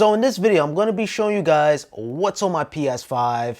So in this video, I'm going to be showing you guys what's on my PS5.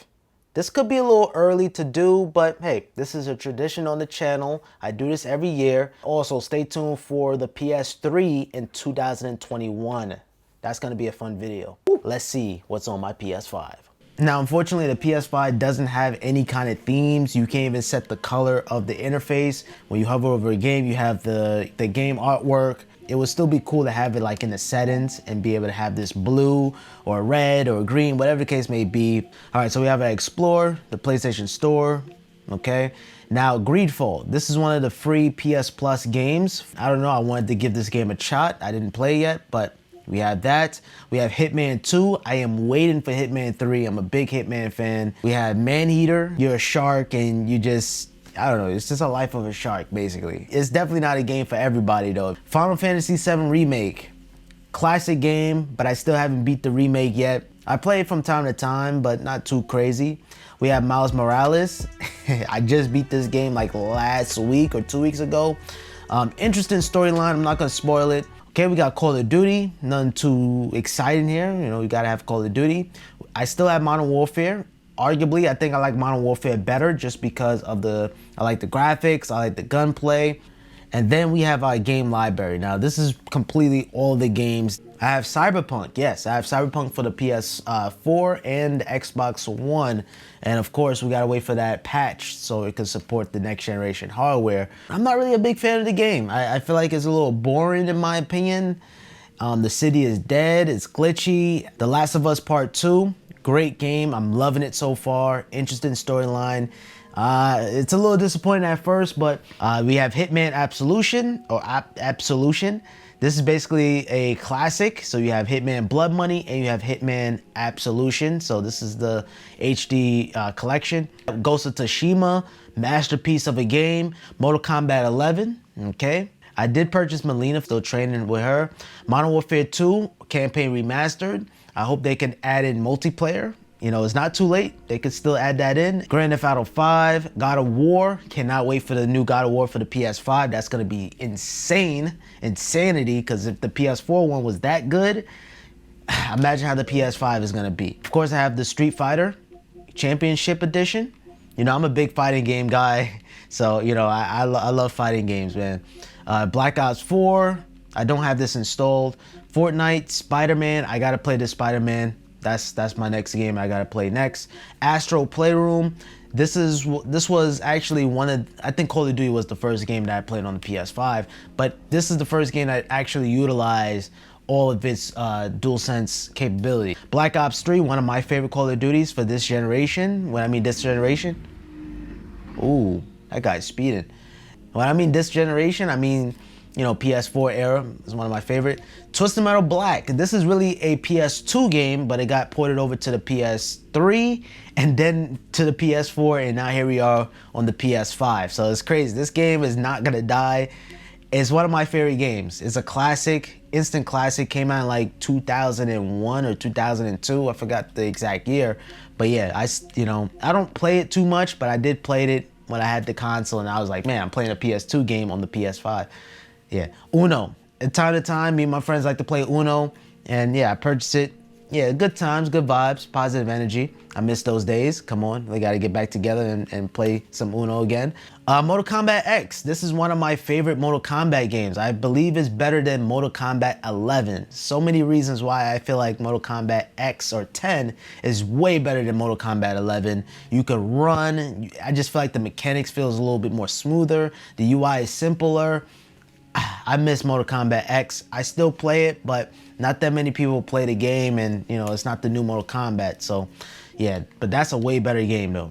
This could be a little early to do, but hey, this is a tradition on the channel. I do this every year. Also, stay tuned for the PS3 in 2021. That's going to be a fun video. Let's see what's on my PS5. Now, unfortunately, the PS5 doesn't have any kind of themes. You can't even set the color of the interface. When you hover over a game, you have the game artwork. It would still be cool to have it like in the settings and be able to have this blue or red or green, whatever the case may be. All right, so we have an Explore, the PlayStation Store, okay? Now, Greedfall, this is one of the free PS Plus games. I don't know, I wanted to give this game a shot. I didn't play yet, but we have that. We have Hitman 2. I am waiting for Hitman 3. I'm a big Hitman fan. We have Maneater. You're a shark and you just, I don't know, it's just a life of a shark, basically. It's definitely not a game for everybody, though. Final Fantasy VII Remake. Classic game, but I still haven't beat the remake yet. I play it from time to time, but not too crazy. We have Miles Morales. I just beat this game like last week or 2 weeks ago. Interesting storyline. I'm not going to spoil it. Okay, we got Call of Duty. Nothing too exciting here. You know, you got to have Call of Duty. I still have Modern Warfare. Arguably, I think I like Modern Warfare better just because of I like the graphics, I like the gunplay. And then we have our game library. Now, this is completely all the games. I have Cyberpunk, yes, I have Cyberpunk for the PS4 and the Xbox One. And of course, we gotta wait for that patch so it can support the next generation hardware. I'm not really a big fan of the game. I feel like it's a little boring in my opinion. The city is dead, it's glitchy. The Last of Us Part 2. Great game, I'm loving it so far. Interesting storyline. It's a little disappointing at first, but we have Hitman Absolution, or Absolution. This is basically a classic. So you have Hitman Blood Money and you have Hitman Absolution. So this is the HD collection. Ghost of Tsushima, masterpiece of a game. Mortal Kombat 11, okay. I did purchase Melina, still training with her. Modern Warfare 2, campaign remastered. I hope they can add in multiplayer. You know, it's not too late. They could still add that in. Grand Theft Auto 5, God of War. Cannot wait for the new God of War for the PS5. That's gonna be insane, insanity, because if the PS4 one was that good, imagine how the PS5 is gonna be. Of course, I have the Street Fighter Championship Edition. You know, I'm a big fighting game guy, so, you know, I love fighting games, man. Black Ops 4, I don't have this installed. Fortnite, Spider-Man, I gotta play this Spider-Man. That's my next game I gotta play next. Astro Playroom. This was actually I think Call of Duty was the first game that I played on the PS5, but this is the first game that actually utilized all of its DualSense capability. Black Ops 3, one of my favorite Call of Duties for this generation. When I mean this generation, ooh, that guy's speeding. When I mean this generation, I mean, you know, PS4 era is one of my favorite. Twisted Metal Black. This is really a PS2 game, but it got ported over to the PS3 and then to the PS4, and now here we are on the PS5. So it's crazy. This game is not gonna die. It's one of my favorite games. It's a classic, instant classic. Came out in like 2001 or 2002. I forgot the exact year, but yeah, I don't play it too much, but I did play it when I had the console, and I was like, man, I'm playing a PS2 game on the PS5. Yeah, Uno. At time to time, me and my friends like to play Uno, and yeah, I purchased it. Yeah, good times, good vibes, positive energy. I miss those days. Come on, we gotta get back together and play some Uno again. Mortal Kombat X. This is one of my favorite Mortal Kombat games. I believe it's better than Mortal Kombat 11. So many reasons why I feel like Mortal Kombat X or 10 is way better than Mortal Kombat 11. You can run. I just feel like the mechanics feels a little bit more smoother. The UI is simpler. I miss Mortal Kombat X. I still play it, but not that many people play the game, and you know, it's not the new Mortal Kombat, so yeah, but that's a way better game though.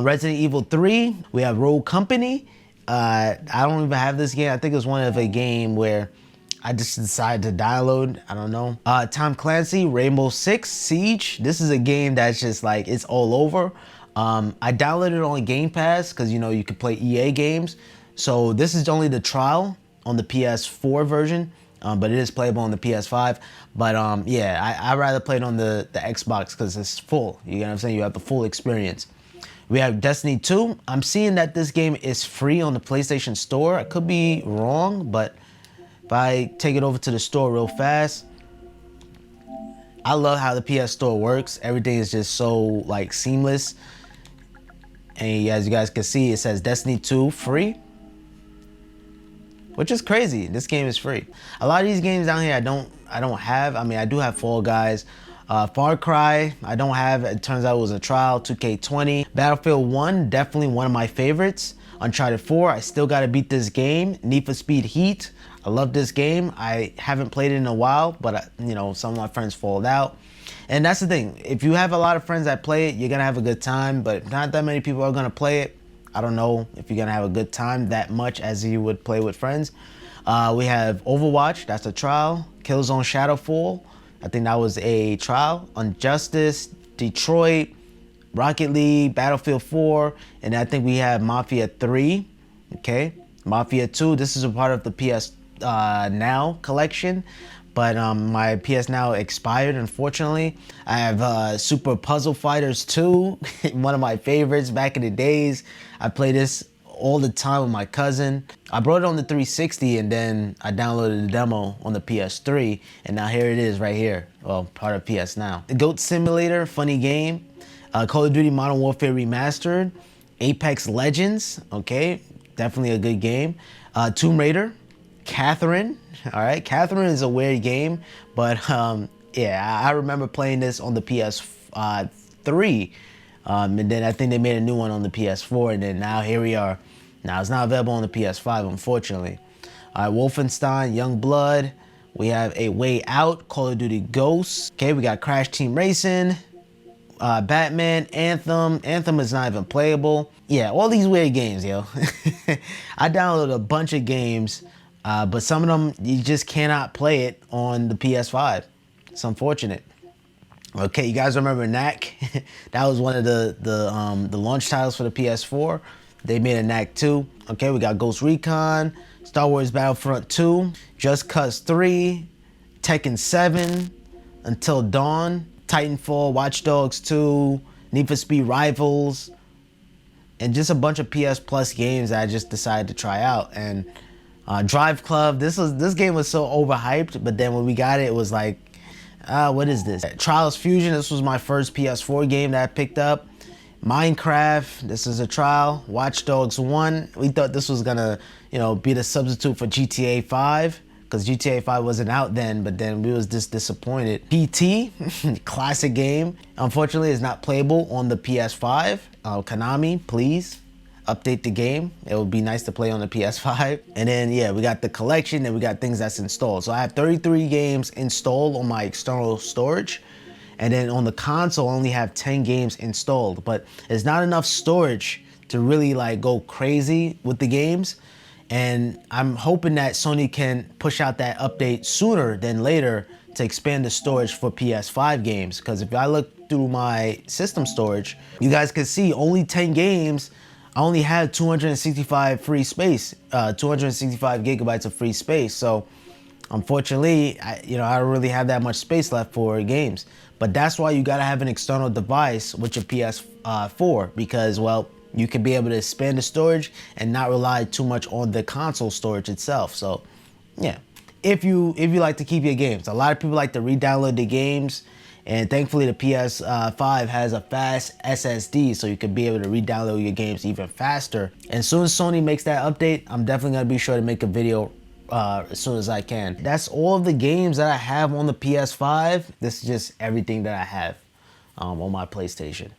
Resident Evil 3, we have Rogue Company. I don't even have this game. I think it was one of a game where I just decided to download, I don't know. Tom Clancy, Rainbow Six Siege. This is a game that's just like, it's all over. I downloaded it on Game Pass because, you know, you could play EA games. So this is only the trial on the PS4 version, but it is playable on the PS5. But yeah, I'd rather play it on the Xbox because it's full. You know what I'm saying? You have the full experience. We have Destiny 2. I'm seeing that this game is free on the PlayStation Store. I could be wrong, but if I take it over to the store real fast, I love how the PS Store works. Everything is just so like seamless. And as you guys can see, it says Destiny 2 free, which is crazy. This game is free. A lot of these games down here I don't have. I mean, I do have Fall Guys. Far Cry, I don't have. It turns out it was a trial. 2K20. Battlefield 1, definitely one of my favorites. Uncharted 4, I still gotta beat this game. Need for Speed Heat, I love this game. I haven't played it in a while, but you know, some of my friends fall out. And that's the thing, if you have a lot of friends that play it, you're gonna have a good time, but not that many people are gonna play it. I don't know if you're gonna have a good time that much as you would play with friends. We have Overwatch, that's a trial. Killzone Shadowfall, I think that was a trial. Injustice, Detroit, Rocket League, Battlefield 4, and I think we have Mafia 3, okay? Mafia 2, this is a part of the PS Now collection, but my PS Now expired, unfortunately. I have Super Puzzle Fighters 2, one of my favorites back in the days. I played this all the time with my cousin. I brought it on the 360 and then I downloaded the demo on the PS3, and now here it is right here. Well, part of PS Now. The Goat Simulator, funny game. Call of Duty Modern Warfare Remastered. Apex Legends, okay, definitely a good game. Tomb Raider. Catherine, all right. Catherine is a weird game, but yeah, I remember playing this on the PS3. And then I think they made a new one on the PS4, and then now here we are. Now it's not available on the PS5, unfortunately. Wolfenstein, Young Blood. We have A Way Out, Call of Duty Ghosts. Okay, we got Crash Team Racing, Batman, Anthem. Anthem is not even playable. Yeah, all these weird games, yo. I downloaded a bunch of games, but some of them you just cannot play it on the PS5. It's unfortunate. Okay, you guys remember Knack? That was one of the launch titles for the PS4. They made a Knack 2. Okay, we got Ghost Recon, Star Wars Battlefront 2, Just Cause 3, Tekken 7, Until Dawn, Titanfall, Watch Dogs 2, Need for Speed Rivals, and just a bunch of PS Plus games that I just decided to try out. And Drive Club, this game was so overhyped, but then when we got it, it was like, what is this? Trials Fusion, this was my first PS4 game that I picked up. Minecraft, this is a trial. Watch Dogs 1, we thought this was gonna, be the substitute for GTA 5, because GTA 5 wasn't out then, but then we was just disappointed. PT, classic game. Unfortunately, it's not playable on the PS5. Konami, please update the game. It would be nice to play on the PS5. And then, yeah, we got the collection and we got things that's installed. So I have 33 games installed on my external storage. And then on the console, I only have 10 games installed. But it's not enough storage to really like go crazy with the games. And I'm hoping that Sony can push out that update sooner than later to expand the storage for PS5 games. Because if I look through my system storage, you guys can see only 10 games. I only had 265 free space, 265 gigabytes of free space. So unfortunately, I don't really have that much space left for games. But that's why you gotta have an external device with your PS4, because, well, you can be able to expand the storage and not rely too much on the console storage itself. So yeah, if you like to keep your games. A lot of people like to re-download the games, and thankfully the PS5 has a fast SSD, so you can be able to re-download your games even faster. And as soon as Sony makes that update, I'm definitely gonna be sure to make a video as soon as I can. That's all of the games that I have on the PS5. This is just everything that I have on my PlayStation.